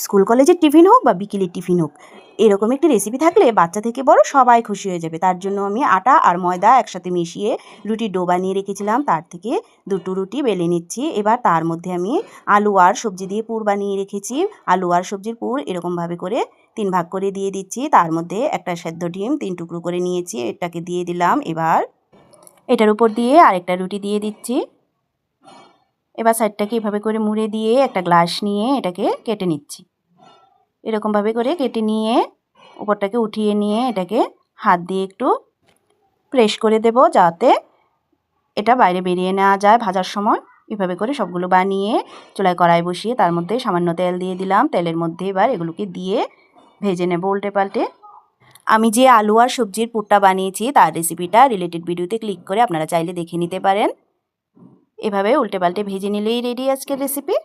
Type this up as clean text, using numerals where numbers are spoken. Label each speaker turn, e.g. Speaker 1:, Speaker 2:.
Speaker 1: School কলেজের tiffin হোক বা বিকেলের টিফিন হোক, এরকম একটি রেসিপি থাকলে বাচ্চা থেকে বড় সবাই খুশি হয়ে যাবে। তার জন্য আমি আটা আর ময়দা একসাথে মিশিয়ে রুটির ডো বানিয়ে রেখেছিলাম। তার থেকে দুটো রুটি বেলে নিচ্ছি। এবার তার মধ্যে আমি আলু আর সবজি দিয়ে পুর বানিয়ে রেখেছি। আলু আর সবজির পুর এরকমভাবে করে 3 ভাগ করে দিয়ে দিচ্ছি। তার মধ্যে একটা সেদ্ধ ডিম 3 টুকরো করে নিয়েছি, এটাকে দিয়ে দিলাম। এবার এটার উপর দিয়ে আরেকটা রুটি দিয়ে দিচ্ছি। এবার সাইডটাকে এভাবে করে মুড়ে দিয়ে একটা গ্লাস নিয়ে এটাকে কেটে নিচ্ছি। এরকমভাবে করে কেটে নিয়ে উপরটাকে উঠিয়ে নিয়ে এটাকে হাত দিয়ে একটু প্রেস করে দেব, যাতে এটা বাইরে বেরিয়ে নেওয়া যায় ভাজার সময়। এভাবে করে সবগুলো বানিয়ে চুলায় কড়াই বসিয়ে তার মধ্যে সামান্য তেল দিয়ে দিলাম। তেলের মধ্যে এবার এগুলোকে দিয়ে ভেজে নেব উল্টে পাল্টে। আমি যে আলু আর সবজির পুরটা বানিয়েছি তার রেসিপিটা রিলেটেড ভিডিওতে ক্লিক করে আপনারা চাইলে দেখে নিতে পারেন। এভাবে উল্টে পাল্টে ভেজে নিলেই রেডি আজকের রেসিপি।